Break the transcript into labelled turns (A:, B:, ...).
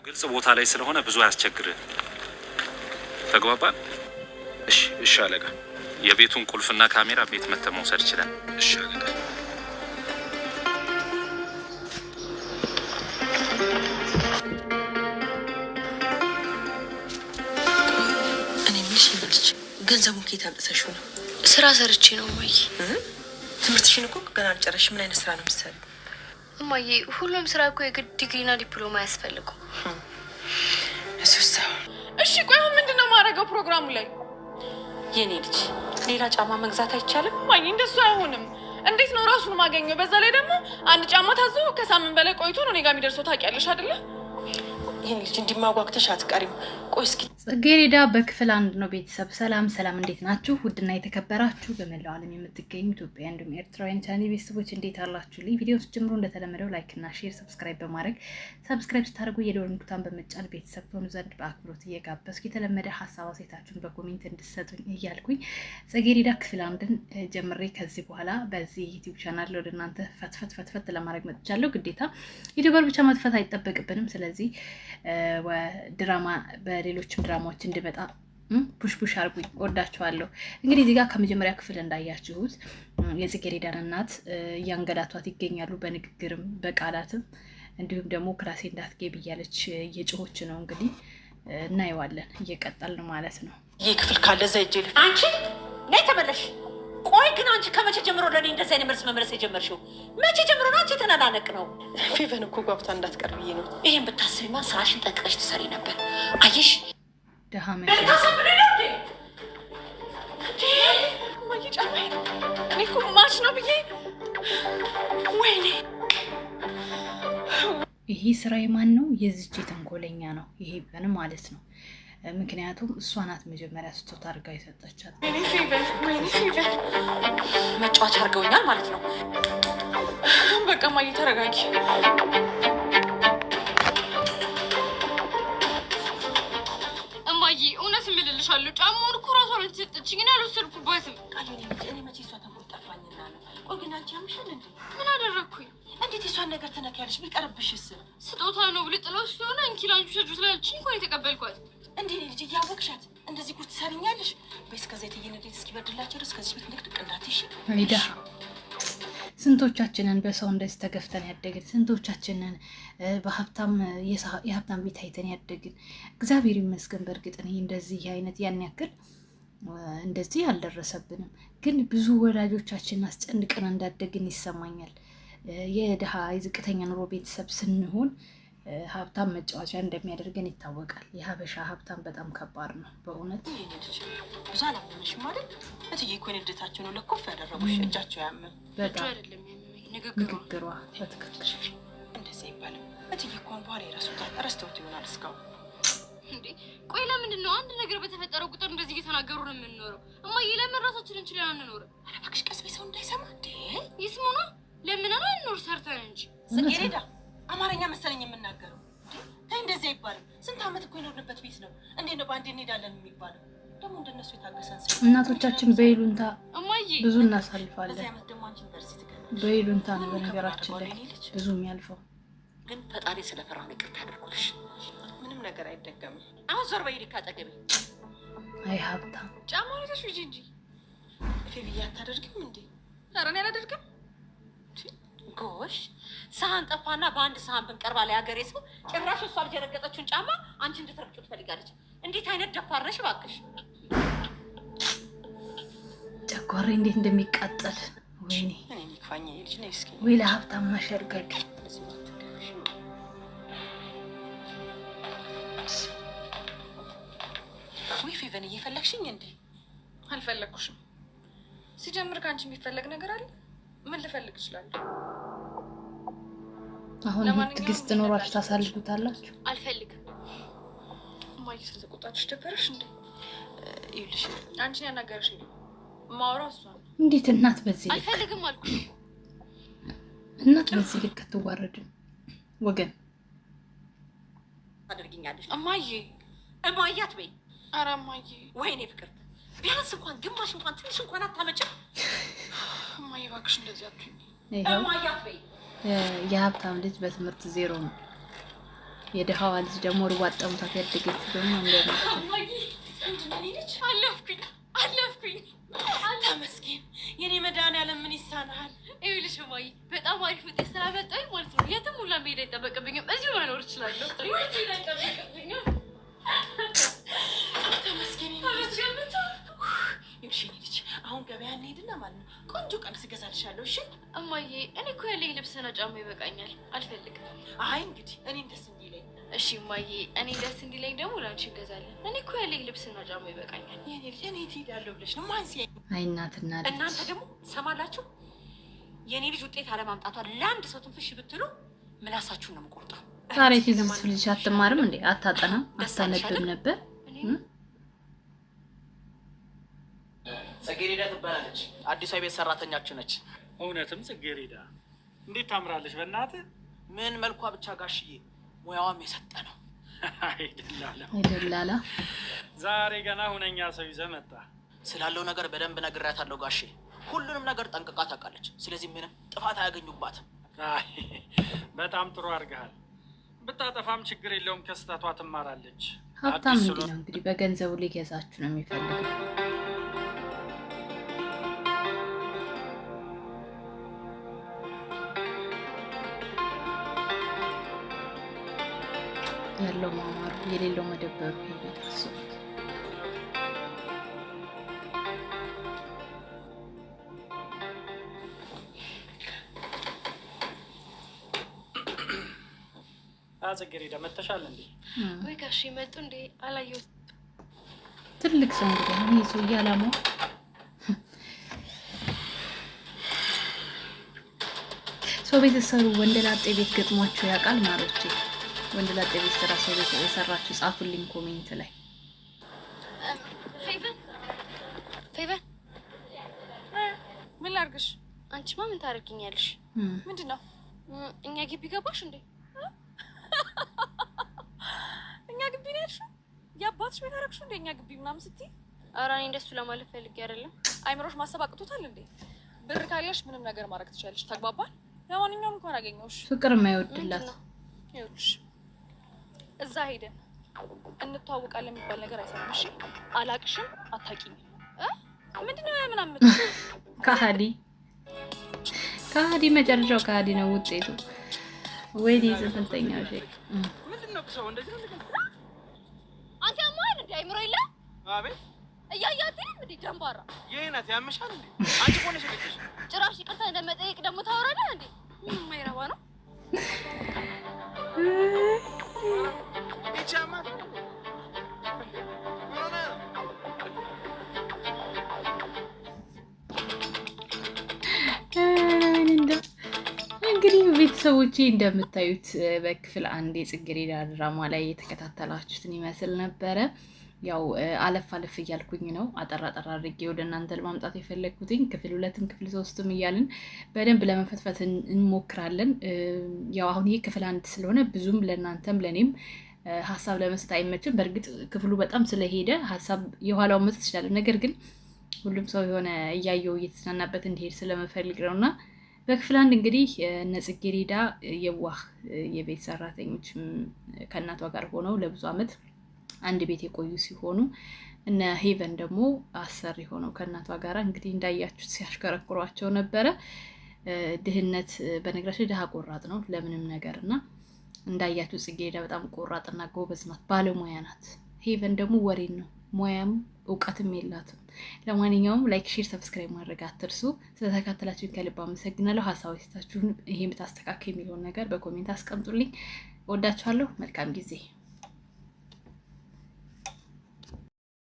A: ግልጽ ቦታ ላይ ስለሆነ ብዙ አያስቸግርህ። ተግባባን?
B: እሺ አለቃ።
A: የቤቱን ቁልፍና ካሜራ ቤት መተህ መውሰድ ይችላል።
B: እሺ አለቃ።
C: እኔ ምንሽ ልጅ ገንዘቡን ከየት አምጥተሽው ነው?
D: ስራ ሰርቼ ነው እማዬ።
C: ትምህርትሽን እኮ ገና አልጨረስሽ። ምን አይነት ስራ ነው የምትሰሪው?
D: እማዬ ሁሉም ስራ እኮ የግድ ዲግሪና ዲፕሎማ አያስፈልጉም።
C: እሱስ
E: እሺ ቆይ አሁን ምንድነው ማድረገው ፕሮግራሙ ላይ?
C: የኔ ልጅ ሌላ ጫማ መግዛት አይቻልም?
E: እማዬ እንደሱ አይሆንም። እንዴት ነው ራሱን ማገኘው? በዛ ላይ ደግሞ አንድ ጫማ ታዞ ከሳምንት በላይ ቆይቶ ነው እኔ ጋር የሚደርሰው። ታውቂያለሽ አይደለ?
C: ይሄን ልጅ እንዲማጓግተሽ አትቀሪም። ቆይ እስኪ
F: ጽጌረዳ በክፍል 1 ነው። ቤተሰብ ሰላም እንዴት ናችሁ? ውድና የተከበራችሁ በመላው ዓለም የምትገኙ ኢትዮጵያ እንዲሁም ኤርትራውያን ቻናል ቤተሰቦች እንዴት አላችሁ? ቪዲዮ ጀምሮ እንደተለመደው ላይክ እና ሼር ሰብስክራይብ በማድረግ ሰብስክራይብ ስታደርጉ የደወል ምልክቱን በመጫን ቤተሰብ ትሆኑ ዘንድ በአክብሮት እየጋበዝኩ የተለመደ ሀሳብ አስተያየታችሁን በኮሜንት እንድትሰጡኝ እያልኩኝ ጽጌረዳ ክፍል 1ን ጀምሬ ከዚህ በኋላ በዚህ ዩቲዩብ ቻናል ወደ እናንተ ፈትፈት ለማድረግ መጥቻለሁ። ግዴታ ዩቲዩበር ብቻ መጥፈት አይጠበቅብንም። ስለዚህ ድራማ በሌሎችም ድራማዎች እንድመጣ ፑሽ አርጉኝ። ወዳችኋለሁ። እንግዲህ እዚህ ጋር ከመጀመሪያ ክፍል እንዳያችሁት የጽጌረዳን እናት እያንገላቷት ይገኛሉ። በንግግርም በቃላትም እንዲሁም ደግሞ ክላሴ እንዳትገቢ እያለች እየጮኸች ነው። እንግዲህ እናየዋለን። እየቀጠልን ማለት ነው።
C: ይህ ክፍል ካለ ዘይጅል
G: አንቺ ነይ ተመለሽ። ቆይ ግን አንቺ ከመቼ ጀምሮ ለኔ እንደዚህ አይነት መልስ መመለስ የጀመርሽው? መቼ ጀምሮ ነው? አንቺ ተናናነቅ ነው።
C: ፌቨን እኮ ጓጉታ እንዳትቀር ብዬ ነው።
G: ይሄን ብታስቢማ ስራሽን ጠንቅቀሽ ትሰሪ ነበር። አየሽ
F: ደሃመ
E: እኔ እኮ ማች ነው ብዬ ወይኔ።
F: ይሄ ስራ የማን ነው? የዝጅ ተንኮለኛ ነው ይሄ በን ማለት ነው። ምክንያቱም እሷ ናት መጀመሪያ ስቶት አድርጋ የሰጠቻት።
G: መጫወቻ አድርገውኛል ማለት ነው።
E: በቃ ማየ ተረጋጊ። እማዬ እውነት እምልልሻለሁ ጫማውን እኮ ራሷ ነው የተሰጠችኝ፣ ግን አልወሰድኩበትም።
G: እኔ መቼ እሷ ተንኮል ጠፋኝና ነው። ቆይ ግን አንቺ ያምሻል እንዴ?
E: ምን አደረግኩኝ?
G: እንዴት የሷን ነገር ትነኪያለሽ? ቢቀርብሽስ?
E: ስጦታ ነው ብሎ ጥለው ስለሆነ እንኪ ላንቺ ሰጁ ስላለችኝ እኮ የተቀበልኳት።
G: እንዴ ልጅ እያወቅሻት እንደዚህ ጉድ ትሰርኛለሽ? በስ ከዛ የተየነዴት እስኪበርድላቸው ድረስ ከዚህ ቤት ንግድ እንዳትይሽ።
F: አይዳ ስንቶቻችንን በሰው እንደዚህ ተገፍተን ያደግን፣ ስንቶቻችንን የሀብታም ቤት አይተን ያደግን። እግዚአብሔር ይመስገን። በእርግጥ እኔ እንደዚህ አይነት ያን ያክል እንደዚህ አልደረሰብንም፣ ግን ብዙ ወላጆቻችንን አስጨንቀን እንዳደግን ይሰማኛል። የድሃ የዝቅተኛ ኑሮ ቤተሰብ ስንሆን ሀብታም መጫወቻ እንደሚያደርገን ይታወቃል። የሀበሻ ሀብታም በጣም ከባድ ነው በእውነት።
G: ብዙ አላመመሽም ማለት እትዬ እኮ ንዴታቸው ነው ለኮፍ ያደረጉሽ። እጃቸው ያመም
F: በጣም ንግግሯ በትክክል
G: እንደዚህ ይባላል። እትዬ እኮ በኋላ ይረሱታል። ረስተውት ይሆናል እስካሁን።
E: እንዴ ቆይ ለምንድን ነው አንድ ነገር በተፈጠረው ቁጥር እንደዚህ እየተናገሩ ነው የምንኖረው? እማዬ ለምን ራሳችንን እንችላለን አንኖርም?
G: ኧረ እባክሽ ቀስ በይ፣ ሰው እንዳይሰማ። እንዴ
E: ይስሙና ለምን አንኖር ሰርተን እንጂ።
G: ጽጌረዳ አማርኛ መሰለኝ የምናገረው። ታይ እንደዚህ አይባልም። ስንት ዓመት እኮ የኖርንበት ቤት ነው። እንዴት ነው በአንዴ እንሄዳለን የሚባለው? ደግሞ እንደነሱ የታገሰን ሰው
F: እናቶቻችን በይሉንታ
E: እማዬ
F: ብዙ እናሳልፋለን።
G: በዚህ ዓመት ደግሞ አንቺ ዩኒቨርሲቲ ትገኛለሽ።
F: በይሉንታ ነው በነገራችን ላይ ብዙ የሚያልፈው።
G: ግን ፈጣሪ ስለፈራሁ ይቅርታ አድርጎልሽ። ምንም ነገር አይደገምም። አሁን ዞር በይ ካጠገቤ።
F: አይ ሀብታም
E: ጫማውን ይዘሽ ሂጂ እንጂ
G: ፌቪያ አታደርግም እንዴ?
E: ኧረ እኔ አላደርግም።
G: ጎሽ ሳህን ጠፋና በአንድ ሳህን ብንቀርባ ላይ ሀገሬ ሰው ጭራሽ እሷ ልጅ የረገጠችውን ጫማ አንቺ እንድትረግጩ ትፈልጋለች። እንዴት አይነት ደፋር ነሽ እባክሽ!
F: ጨጓሬ እንዴት እንደሚቃጠል ወይኔ!
G: እኔ የሚክፋኝ ልጅ ነኝ። እስኪ
F: ወይ ለሀብታም ማሸርገግ።
G: ወይ ፌቨን እየፈለግሽኝ እንዴ?
E: አልፈለግኩሽም። ሲጀምር ከአንቺ የሚፈለግ ነገር አለ? ምን ልፈልግ እችላለሁ?
F: አሁን ትዕግስት ኖራችሁ ታሳልፉታላችሁ?
E: አልፈልግም። እማዬ ስለተቆጣችሽ ደበረሽ እንዴ?
G: ይኸውልሽ
E: አንቺን ያናገረሽ ነው ማውራው እሷ ነው።
F: እንዴት እናት በዚህ ልክ
E: አልፈልግም አልኩሽ።
F: እናት በዚህ ልክ አትዋረድም ወገን።
G: አድርጊኛለሽ
E: እማዬ
G: እማዬ አትበይ።
E: ኧረ እማዬ
G: ወይኔ ፍቅር ቢያንስ እንኳን ግማሽ እንኳን ትንሽ እንኳን አታመጭም?
E: እማዬ እባክሽ እንደዚህ አትሁኝ።
G: እማዬ አትበይ።
F: የሀብታም ልጅ በትምህርት ዜሮ ነው። የደሃዋ ልጅ ደግሞ ርዋጥ ጠምታት ያደገች ደግሞ እንደዚህ
E: አለፍኩኝ።
C: ተመስገን የኔ መድኃኒዓለም ምን ይሳናል?
E: ይኸውልሽ እማዬ በጣም አሪፍ ውጤት ስላመጣሁኝ ማለት ነው የትም ሁላ መሄድ አይጠበቅብኝም። እዚሁ መኖር እችላለሁ።
C: ተመስገን ይልሽ ልጅ አሁን ገበያ እንሄድና ማለት ነው ቆንጆ ቀሚስ እገዛልሻለሁ። እሺ
E: እማዬ እኔ እኮ ያለኝ ልብስና ጫማ ይበቃኛል፣ አልፈልግም።
C: አይ እንግዲህ እኔም ደስ እንዲለኝ።
E: እሺ እማዬ እኔ ደስ እንዲለኝ ደግሞ ላንቺ እንገዛለን። እኔ እኮ ያለኝ ልብስና ጫማ ይበቃኛል።
C: የኔ ልጅ እኔ ትሄዳለሁ ብለሽ ነው ማን ሲያይ?
F: አይ እናትና ልጅ
G: እናንተ ደግሞ ሰማላችሁ? የኔ ልጅ ውጤት አለማምጣቷ ለአንድ ሰው ትንፍሽ ብትሉ ምላሳችሁን ነው የምቆርጠው።
F: ዛሬ ትዝቱ ልጅ አትማርም እንዴ? አታጠናም? አታነብም ነበር?
B: ጽጌሬዳ ትባላለች። አዲሷ የቤት ሰራተኛችን ነች።
A: እውነትም ጽጌሬዳ እንዴት ታምራለች! በእናትህ
B: ምን መልኳ ብቻ ጋሽዬ፣ ሙያዋም የሰጠ ነው።
F: አይደላላ
A: ዛሬ ገና ሁነኛ ሰው ይዘህ መጣ።
B: ስላለው ነገር በደንብ ነግራታለሁ ጋሼ። ሁሉንም ነገር ጠንቅቃ ታውቃለች። ስለዚህ ምንም ጥፋት አያገኙባትም።
A: አይ በጣም ጥሩ አድርገሃል። ብታጠፋም ችግር የለውም፣ ከስተቷ ትማራለች።
F: ሀብታም እንዲህ ነው እንግዲህ፣ በገንዘቡ ሊገዛችሁ ነው የሚፈልገው። ያለው ማማሩ የሌለው መደበሩ ይሄዳል።
A: ጽጌሬዳ መተሻል እንዴ?
E: ወይ ጋሽ መጡ እንዴ? አላየሁት።
F: ትልቅ ሰው እንግዲህ ይሄ ሰው ያላማው ሰው ቤተሰሩ ወንደላጤ ቤት ገጥሟቸው ያውቃል? ማሮቼ ወንደላጤ ቤት ስራ ሰው ቤት የሰራችሁ ጻፉልኝ ኮሜንት ላይ።
E: ፌቨን ምን ላድርግሽ? አንቺማ ምን ታደርጊኛለሽ? ምንድነው? እኛ ግቢ ገባሽ እንዴ? እኛ ግቢ ነሽ? ያባትሽ ቤት አደረግሽ እንዴ? እኛ ግቢ ምናምን ስትይ፣ ኧረ እኔ እንደሱ ለማለት ፈልጌ አይደለም። አይምሮሽ ማሰብ አቅቶታል እንዴ? ብር ካለሽ ምንም ነገር ማድረግ ትችያለሽ። ተግባባል? ለማንኛውም እንኳን አገኘሁሽ።
F: ፍቅር የማይወድላት
E: ይኸውልሽ፣ እዛ ሄደን እንተዋወቃለን የሚባል ነገር አይሰማም። እሺ አላቅሽም፣ አታውቂኝም። ምንድነው ምናምን ከሃዲ መጨረሻው ከሃዲ ነው ውጤቱ። ወይኔ ዘፈንተኛው እሺ
B: ምንድነው ሰው እንደዚህ ነው?
E: አንተ ማን እንደ አይምሮ ይላ?
B: አቤት
E: እያያት እንዴ ደንባራ
B: የእናት ያምሻል እንዴ? አንቺ ቆነሽ ልጅሽ
E: ጭራሽ ይቅርታ እንደመጠየቅ ደግሞ ታወራለህ እንዴ? ምን ማይረባ ነው?
B: ይቻማ
F: እንግዲህ ቤተሰቦቼ እንደምታዩት በክፍል 1 የጽጌሬዳ ድራማ ላይ የተከታተላችሁትን ይመስል ነበረ። ያው አለፍ እያልኩኝ ነው አጠራ አድርጌ ወደ እናንተ ለማምጣት የፈለግኩትኝ። ክፍል 2ም ክፍል 3ም እያልን በደንብ ለመፈትፈት እንሞክራለን። ያው አሁን ይሄ ክፍል 1 ስለሆነ ብዙም ለእናንተም ለኔም ሀሳብ ለመስጠት አይመችም። በእርግጥ ክፍሉ በጣም ስለሄደ ሀሳብ የኋላው መስጠት ይችላል። ነገር ግን ሁሉም ሰው የሆነ እያየው እየተዝናናበት እንዲሄድ ስለመፈልግ ነውና በክፍል 1 እንግዲህ እነ ጽጌሬዳ የዋህ የቤት ሰራተኞች ከእናቷ ጋር ሆነው ለብዙ አመት አንድ ቤት የቆዩ ሲሆኑ እነ ሄቨን ደግሞ አሰሪ ሆነው ከእናቷ ጋር እንግዲህ እንዳያችሁት ሲያሽከረክሯቸው ነበረ። ድህነት በነገራችን ድሃ ቆራጥ ነው ለምንም ነገርና እንዳያችሁ ጽጌሬዳ በጣም ቆራጥና ጎበዝ ናት፣ ባለሙያ ናት። ሄቨን ደግሞ ወሬን ነው ሙያም እውቀትም የላትም። ለማንኛውም ላይክ፣ ሼር፣ ሰብስክራይብ ማድረግ አትርሱ። ስለተከታተላችሁኝ ከልብ አመሰግናለሁ። ሀሳባችሁን ይሄ የምታስተካክሉ የሚለውን ነገር በኮሜንት አስቀምጡልኝ። ወዳችኋለሁ። መልካም ጊዜ